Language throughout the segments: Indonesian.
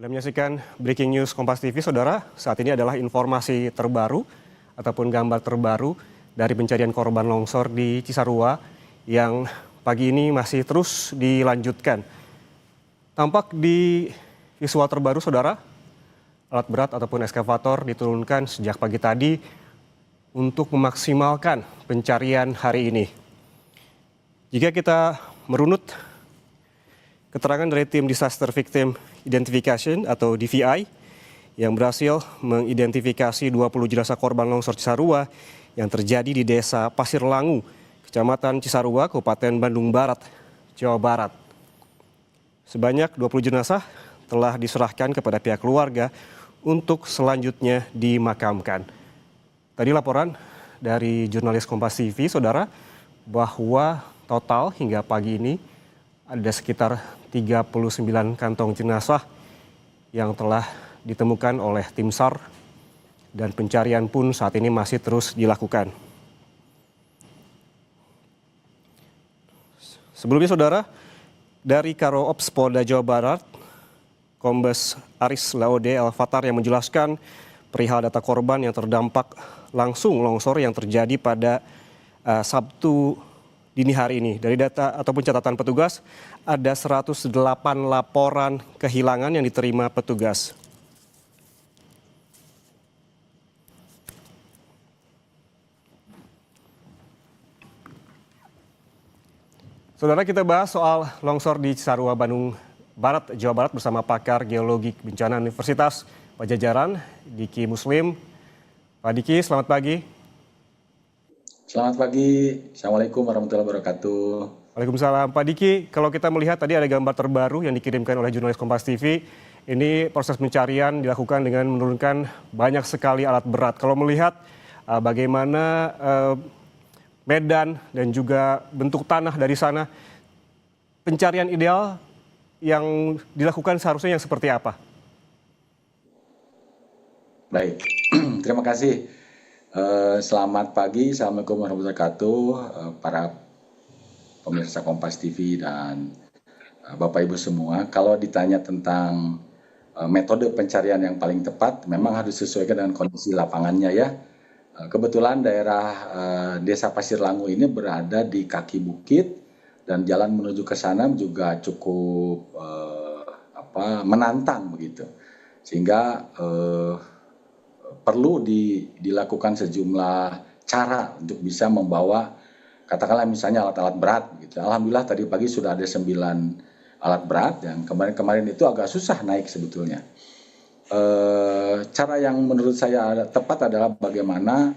Anda menyaksikan Breaking News Kompas TV, Saudara. Saat ini adalah informasi terbaru ataupun gambar terbaru dari pencarian korban longsor di Cisarua yang pagi ini masih terus dilanjutkan. Tampak di visual terbaru, Saudara, alat berat ataupun eskavator diturunkan sejak pagi tadi untuk memaksimalkan pencarian hari ini. Jika kita merunut keterangan dari tim Disaster Victim Identification atau DVI yang berhasil mengidentifikasi 20 jenazah korban longsor Cisarua yang terjadi di Desa Pasir Langu, Kecamatan Cisarua, Kabupaten Bandung Barat, Jawa Barat. Sebanyak 20 jenazah telah diserahkan kepada pihak keluarga untuk selanjutnya dimakamkan. Tadi laporan dari jurnalis Kompas TV, Saudara, bahwa total hingga pagi ini ada sekitar 39 kantong jenazah yang telah ditemukan oleh tim SAR dan pencarian pun saat ini masih terus dilakukan. Sebelumnya, Saudara, dari Karo Ops Polda Jawa Barat, Kombes Aris Laode Elfatar yang menjelaskan perihal data korban yang terdampak langsung longsor yang terjadi pada Sabtu dini hari ini. Dari data ataupun catatan petugas, ada 108 laporan kehilangan yang diterima petugas. Saudara, kita bahas soal longsor di Cisarua, Bandung Barat, Jawa Barat bersama pakar geologi bencana Universitas Pajajaran, Diki Muslim. Pak Diki, selamat pagi. Selamat pagi, Assalamualaikum warahmatullahi wabarakatuh. Waalaikumsalam. Pak Diki, kalau kita melihat tadi ada gambar terbaru yang dikirimkan oleh jurnalis Kompas TV, ini proses pencarian dilakukan dengan menurunkan banyak sekali alat berat. Kalau melihat bagaimana medan dan juga bentuk tanah dari sana, pencarian ideal yang dilakukan seharusnya yang seperti apa? Baik, terima kasih. Selamat pagi, Assalamualaikum warahmatullahi wabarakatuh, para pemirsa Kompas TV dan Bapak Ibu semua. Kalau ditanya tentang metode pencarian yang paling tepat, memang harus disesuaikan dengan kondisi lapangannya ya. Kebetulan daerah Desa Pasir Langu ini berada di kaki bukit dan jalan menuju ke sana juga cukup menantang begitu, sehingga perlu dilakukan sejumlah cara untuk bisa membawa, katakanlah misalnya alat-alat berat gitu. Alhamdulillah tadi pagi sudah ada 9 alat berat yang kemarin itu agak susah naik sebetulnya. Cara yang menurut saya tepat adalah bagaimana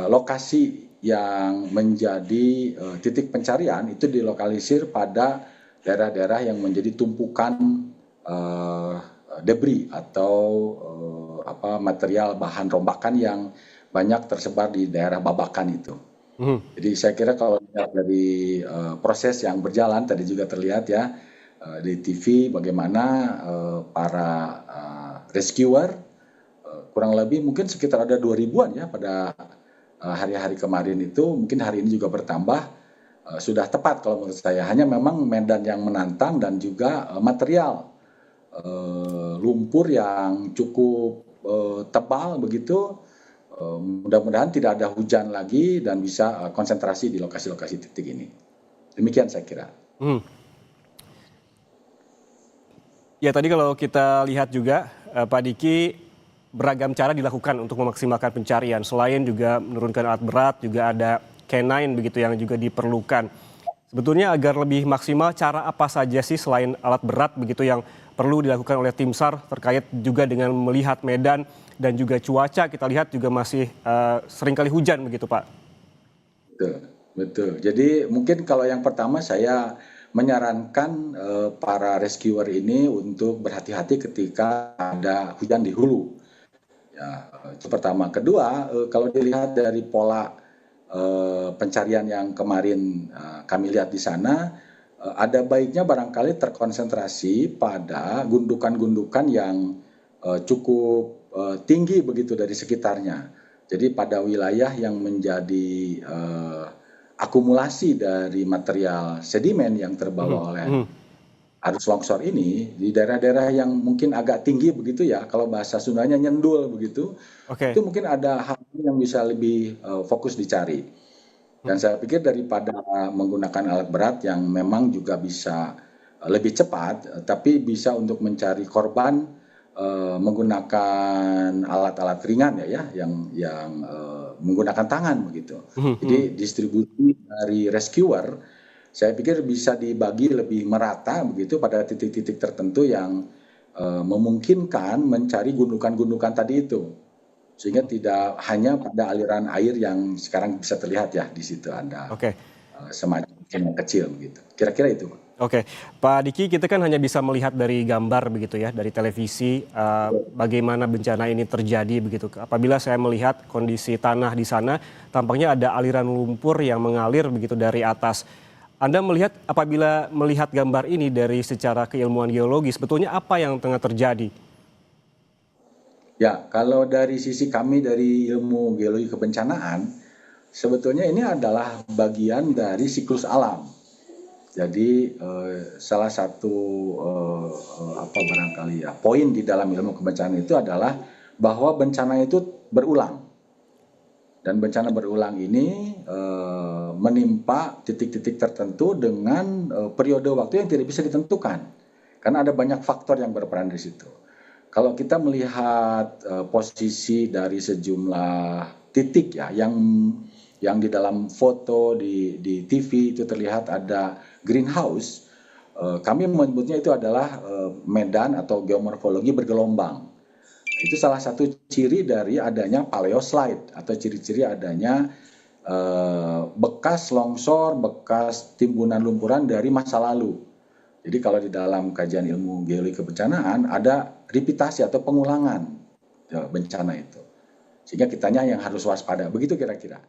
lokasi yang menjadi titik pencarian itu dilokalisir pada daerah-daerah yang menjadi tumpukan debris atau material bahan rombakan yang banyak tersebar di daerah babakan itu. Jadi saya kira kalau lihat dari proses yang berjalan tadi juga terlihat ya di TV bagaimana para rescuer kurang lebih mungkin sekitar ada 2000-an ya pada hari-hari kemarin itu, mungkin hari ini juga bertambah, sudah tepat kalau menurut saya. Hanya memang medan yang menantang dan juga material lumpur yang cukup tebal begitu. Mudah-mudahan tidak ada hujan lagi dan bisa konsentrasi di lokasi-lokasi titik ini. Demikian saya kira. Ya, tadi kalau kita lihat juga Pak Diki, beragam cara dilakukan untuk memaksimalkan pencarian. Selain juga menurunkan alat berat, juga ada canine begitu yang juga diperlukan. Sebetulnya agar lebih maksimal, cara apa saja sih selain alat berat begitu yang perlu dilakukan oleh tim SAR terkait juga dengan melihat medan dan juga cuaca, kita lihat juga masih seringkali hujan begitu Pak? Betul. Jadi mungkin kalau yang pertama saya menyarankan para rescuer ini untuk berhati-hati ketika ada hujan di hulu. Ya, itu pertama. Kedua, kalau dilihat dari pola pencarian yang kemarin kami lihat di sana, ada baiknya barangkali terkonsentrasi pada gundukan-gundukan yang cukup tinggi begitu dari sekitarnya. Jadi pada wilayah yang menjadi akumulasi dari material sedimen yang terbawa oleh arus longsor ini di daerah-daerah yang mungkin agak tinggi begitu ya, kalau bahasa Sundanya nyendul begitu, Oke. itu mungkin ada hal yang bisa lebih fokus dicari. Dan saya pikir daripada menggunakan alat berat yang memang juga bisa lebih cepat, tapi bisa untuk mencari korban menggunakan alat-alat ringan yang menggunakan tangan begitu. Jadi distribusi dari rescuer, saya pikir bisa dibagi lebih merata begitu pada titik-titik tertentu yang memungkinkan mencari gundukan-gundukan tadi itu. Sehingga tidak hanya pada aliran air yang sekarang bisa terlihat ya di situ ada Oke. semacam yang kecil begitu. Kira-kira itu, Pak. Oke, Pak Diki, kita kan hanya bisa melihat dari gambar begitu ya, dari televisi bagaimana bencana ini terjadi begitu. Apabila saya melihat kondisi tanah di sana, tampaknya ada aliran lumpur yang mengalir begitu dari atas. Anda melihat, apabila melihat gambar ini dari secara keilmuan geologi, sebetulnya apa yang tengah terjadi? Ya, kalau dari sisi kami dari ilmu geologi kebencanaan, sebetulnya ini adalah bagian dari siklus alam. Jadi salah satu barangkali ya poin di dalam ilmu kebencanaan itu adalah bahwa bencana itu berulang, dan bencana berulang ini menimpa titik-titik tertentu dengan periode waktu yang tidak bisa ditentukan karena ada banyak faktor yang berperan di situ. Kalau kita melihat posisi dari sejumlah titik ya yang di dalam foto di TV itu terlihat ada greenhouse, kami menyebutnya itu adalah medan atau geomorfologi bergelombang. Itu salah satu ciri dari adanya paleoslide atau ciri-ciri adanya bekas longsor, bekas timbunan lumpuran dari masa lalu. Jadi kalau di dalam kajian ilmu geologi kebencanaan ada repitasi atau pengulangan bencana itu. Sehingga kitanya yang harus waspada. Begitu kira-kira.